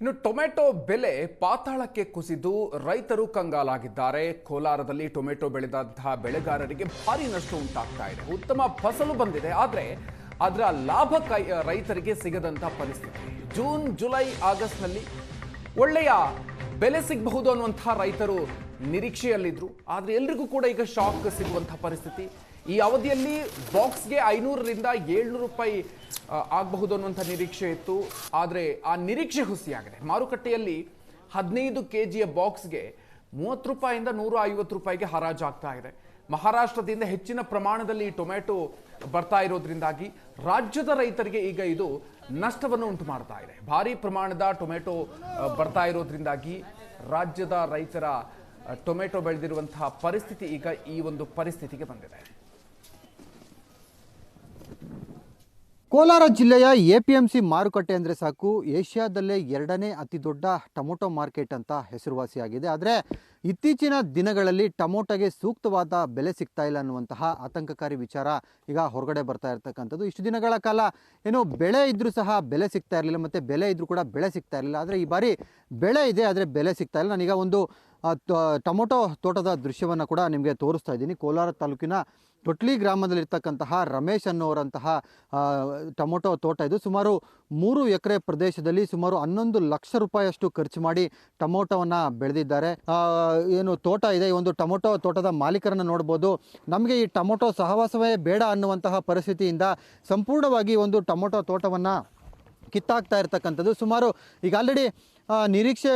ಇನ್ನು ಟೊಮೆಟೊ ಬೆಲೆ ಪಾತಾಳಕ್ಕೆ ಕುಸಿದು ರೈತರು ಕಂಗಾಲಾಗಿದ್ದಾರೆ. ಕೋಲಾರದಲ್ಲಿ ಟೊಮೆಟೊ ಬೆಳೆದಂತಹ ಬೆಳೆಗಾರರಿಗೆ ಭಾರಿ ನಷ್ಟ ಉಂಟಾಗ್ತಾ ಇದೆ. ಉತ್ತಮ ಫಸಲು ಬಂದಿದೆ, ಆದರೆ ಅದರ ಲಾಭ ರೈತರಿಗೆ ಸಿಗದಂತಹ ಪರಿಸ್ಥಿತಿ. ಜೂನ್, ಜುಲೈ, ಆಗಸ್ಟ್ನಲ್ಲಿ ಒಳ್ಳೆಯ ಬೆಲೆ ಸಿಗಬಹುದು ಅನ್ನುವಂತಹ ರೈತರು ನಿರೀಕ್ಷೆಯಲ್ಲಿದ್ರು. ಆದರೆ ಎಲ್ರಿಗೂ ಕೂಡ ಈಗ ಶಾಕ್ ಸಿಗುವಂತಹ ಪರಿಸ್ಥಿತಿ. ಈ ಅವಧಿಯಲ್ಲಿ ಬಾಕ್ಸ್ಗೆ 500ರಿಂದ 700 ರೂಪಾಯಿ ಆಗಬಹುದು ಅನ್ನುವಂಥ ನಿರೀಕ್ಷೆ ಇತ್ತು. ಆದರೆ ಆ ನಿರೀಕ್ಷೆ ಹುಸಿಯಾಗಿದೆ. ಮಾರುಕಟ್ಟೆಯಲ್ಲಿ 15 kgಯ ಬಾಕ್ಸ್ಗೆ 30 ರೂಪಾಯಿಂದ 150 ರೂಪಾಯಿಗೆ ಹರಾಜಾಗ್ತಾ ಇದೆ. ಮಹಾರಾಷ್ಟ್ರದಿಂದ ಹೆಚ್ಚಿನ ಪ್ರಮಾಣದಲ್ಲಿ ಟೊಮೆಟೊ ಬರ್ತಾ ಇರೋದ್ರಿಂದಾಗಿ ರಾಜ್ಯದ ರೈತರಿಗೆ ಈಗ ಇದು ನಷ್ಟವನ್ನು ಉಂಟು ಮಾಡ್ತಾ ಇದೆ. ಭಾರಿ ಪ್ರಮಾಣದ ಟೊಮೆಟೊ ಬರ್ತಾ ಇರೋದ್ರಿಂದಾಗಿ ರಾಜ್ಯದ ರೈತರ ಟೊಮೆಟೊ ಬೆಳೆದಿರುವಂತಹ ಪರಿಸ್ಥಿತಿ ಈಗ ಈ ಒಂದು ಪರಿಸ್ಥಿತಿಗೆ ಬಂದಿದೆ. ಕೋಲಾರ ಜಿಲ್ಲೆಯ ಎಪಿಎಂಸಿ ಮಾರುಕಟ್ಟೆ ಅಂದರೆ ಸಾಕು, ಏಷ್ಯಾದಲ್ಲೇ 2ನೇ ಅತಿ ದೊಡ್ಡ ಟೊಮೊಟೊ ಮಾರ್ಕೆಟ್ ಅಂತ ಹೆಸರುವಾಸಿಯಾಗಿದೆ. ಆದರೆ ಇತ್ತೀಚಿನ ದಿನಗಳಲ್ಲಿ ಟೊಮೊಟೊಗೆ ಸೂಕ್ತವಾದ ಬೆಲೆ ಸಿಗ್ತಾ ಇಲ್ಲ ಅನ್ನುವಂತಹ ಆತಂಕಕಾರಿ ವಿಚಾರ ಈಗ ಹೊರಗಡೆ ಬರ್ತಾ ಇರ್ತಕ್ಕಂಥದ್ದು. ಇಷ್ಟು ದಿನಗಳ ಕಾಲ ಏನೋ ಬೆಳೆ ಇದ್ರೂ ಸಹ ಬೆಲೆ ಸಿಗ್ತಾ ಇರಲಿಲ್ಲ, ಮತ್ತು ಬೆಲೆ ಇದ್ರೂ ಕೂಡ ಬೆಳೆ ಸಿಗ್ತಾ ಇರಲಿಲ್ಲ. ಆದರೆ ಈ ಬಾರಿ ಬೆಳೆ ಇದೆ, ಆದರೆ ಬೆಲೆ ಸಿಗ್ತಾ ಇಲ್ಲ. ನಾನೀಗ ಒಂದು ಟೊಮೊಟೊ ತೋಟದ ದೃಶ್ಯವನ್ನು ಕೂಡ ನಿಮಗೆ ತೋರಿಸ್ತಾ ಇದ್ದೀನಿ. ಕೋಲಾರ ತಾಲೂಕಿನ ತೊಟ್ಲಿ ಗ್ರಾಮದಲ್ಲಿರ್ತಕ್ಕಂತಹ ರಮೇಶ್ ಅನ್ನೋರಂತಹ ಟೊಮೊಟೊ ತೋಟ ಇದು. ಸುಮಾರು 3 ಎಕರೆ ಪ್ರದೇಶದಲ್ಲಿ ಸುಮಾರು 11 ಲಕ್ಷ ರೂಪಾಯಿಯಷ್ಟು ಖರ್ಚು ಮಾಡಿ ಟೊಮೊಟೊವನ್ನು ಬೆಳೆದಿದ್ದಾರೆ. ಏನು ತೋಟ ಇದೆ, ಈ ಒಂದು ಟೊಮೊಟೊ ತೋಟದ ಮಾಲೀಕರನ್ನು ನೋಡ್ಬೋದು. ನಮಗೆ ಈ ಟೊಮೊಟೊ ಸಹವಾಸವೇ ಬೇಡ ಅನ್ನುವಂತಹ ಪರಿಸ್ಥಿತಿಯಿಂದ ಸಂಪೂರ್ಣವಾಗಿ ಒಂದು ಟೊಮೊಟೊ ತೋಟವನ್ನು ಕಿತ್ತಾಕ್ತಾ ಇರ್ತಕ್ಕಂಥದ್ದು. ಸುಮಾರು ಈಗ ಆಲ್ರೆಡಿ ನಿರೀಕ್ಷೆ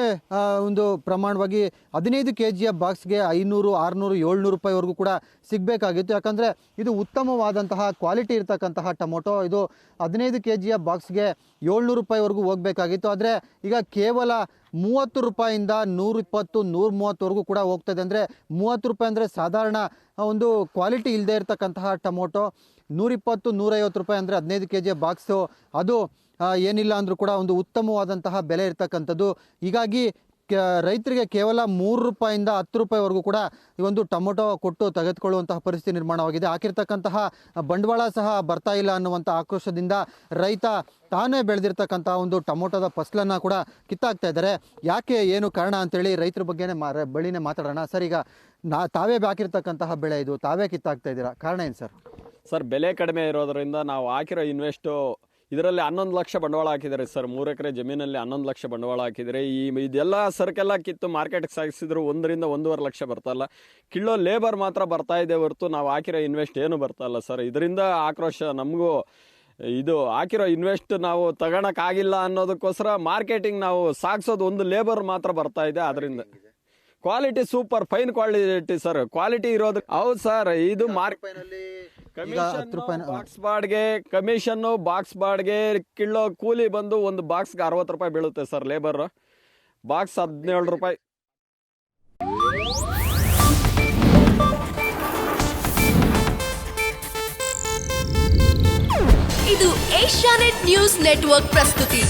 ಒಂದು ಪ್ರಮಾಣವಾಗಿ 15 kgಯ ಬಾಕ್ಸ್ಗೆ 500, 600, 700 ರೂಪಾಯಿವರೆಗೂ ಕೂಡ ಸಿಗಬೇಕಾಗಿತ್ತು. ಯಾಕಂದರೆ ಇದು ಉತ್ತಮವಾದಂತಹ ಕ್ವಾಲಿಟಿ ಇರ್ತಕ್ಕಂತಹ ಟೊಮೊಟೊ. ಇದು 15 kgಯ ಬಾಕ್ಸ್ಗೆ 700 ರೂಪಾಯಿವರೆಗೂ ಹೋಗಬೇಕಾಗಿತ್ತು. ಆದರೆ ಈಗ ಕೇವಲ 30 ರೂಪಾಯಿಂದ 120, 130ವರೆಗೂ ಕೂಡ ಹೋಗ್ತದೆ. ಅಂದರೆ 30 ರೂಪಾಯಿ ಅಂದರೆ ಸಾಧಾರಣ ಒಂದು ಕ್ವಾಲಿಟಿ ಇಲ್ಲದೆ ಇರತಕ್ಕಂತಹ ಟೊಮೊಟೊ. 120, 150 ರೂಪಾಯಿ ಅಂದರೆ 15 kgಯ ಬಾಕ್ಸು, ಅದು ಏನಿಲ್ಲ ಅಂದರೂ ಕೂಡ ಒಂದು ಉತ್ತಮವಾದಂತಹ ಬೆಲೆ ಇರ್ತಕ್ಕಂಥದ್ದು. ಹೀಗಾಗಿ ರೈತರಿಗೆ ಕೇವಲ 3 ರೂಪಾಯಿಂದ 10 ರೂಪಾಯಿವರೆಗೂ ಕೂಡ ಈ ಒಂದು ಟೊಮೊಟೊ ಕೊಟ್ಟು ತೆಗೆದುಕೊಳ್ಳುವಂತಹ ಪರಿಸ್ಥಿತಿ ನಿರ್ಮಾಣವಾಗಿದೆ. ಹಾಕಿರ್ತಕ್ಕಂತಹ ಬಂಡವಾಳ ಸಹ ಬರ್ತಾ ಇಲ್ಲ ಅನ್ನುವಂಥ ಆಕ್ರೋಶದಿಂದ ರೈತ ತಾನೇ ಬೆಳೆದಿರ್ತಕ್ಕಂತಹ ಒಂದು ಟೊಮೊಟೊದ ಫಸಲನ್ನು ಕೂಡ ಕಿತ್ತಾಕ್ತಾ ಇದ್ದಾರೆ. ಯಾಕೆ, ಏನು ಕಾರಣ ಅಂತೇಳಿ ರೈತರ ಬಗ್ಗೆನೇ ಬಳಿನೇ ಮಾತಾಡೋಣ. ಸರ್, ಈಗ ತಾವೇ ಹಾಕಿರ್ತಕ್ಕಂತಹ ಬೆಳೆ ಇದು, ತಾವೇ ಕಿತ್ತಾಕ್ತಾ ಇದ್ದೀರಾ, ಕಾರಣ ಏನು ಸರ್? ಸರ್, ಬೆಲೆ ಕಡಿಮೆ ಇರೋದರಿಂದ ನಾವು ಹಾಕಿರೋ ಇನ್ವೆಸ್ಟು ಇದರಲ್ಲಿ 11 ಲಕ್ಷ ಬಂಡವಾಳ ಹಾಕಿದ್ದಾರೆ ಸರ್. 3 ಎಕರೆ ಜಮೀನಲ್ಲಿ 11 ಲಕ್ಷ ಬಂಡವಾಳ ಹಾಕಿದರೆ ಇದೆಲ್ಲ ಸರಕೆಲ್ಲ ಕಿತ್ತು ಮಾರ್ಕೆಟ್ಗೆ ಸಾಗಿಸಿದ್ರು 1 ರಿಂದ 1.5 ಲಕ್ಷ ಬರ್ತಲ್ಲ. ಕಿಲೋ ಲೇಬರ್ ಮಾತ್ರ ಬರ್ತಾ ಇದೆ ಹೊರತು ನಾವು ಹಾಕಿರೋ ಇನ್ವೆಸ್ಟ್ ಏನು ಬರ್ತಾ ಇಲ್ಲ ಸರ್. ಇದರಿಂದ ಆಕ್ರೋಶ ನಮಗೂ. ಇದು ಹಾಕಿರೋ ಇನ್ವೆಸ್ಟ್ ನಾವು ತಗೊಳಕ್ಕಾಗಿಲ್ಲ ಅನ್ನೋದಕ್ಕೋಸ್ಕರ ಮಾರ್ಕೆಟಿಂಗ್ ನಾವು ಸಾಗಿಸೋದು ಒಂದು ಲೇಬರ್ ಮಾತ್ರ ಬರ್ತಾ ಇದೆ. ಅದರಿಂದ quality super fine quality sir. Quality ಇರೋದು ಹೌದು ಸರ್. ಇದು ಬಾಕ್ಸ್ ಬಾಡ್ಗೆ ಕಮಿಷನ್ನು, ಬಾಕ್ಸ್ ಬಾಡ್ಗೆ, ಕಿಲೋ ಕೂಲಿ ಬಂದು ಒಂದು ಬಾಕ್ಸ್ಗೆ 60 ರೂಪಾಯಿ ಬೀಳುತ್ತೆ ಸರ್. ಲೇಬರ್ ಬಾಕ್ಸ್ 17 ರೂಪಾಯಿ. ಇದು ಏಷ್ಯಾನೆಟ್ ನ್ಯೂಸ್ ನೆಟ್ವರ್ಕ್ ಪ್ರಸ್ತುತಿ.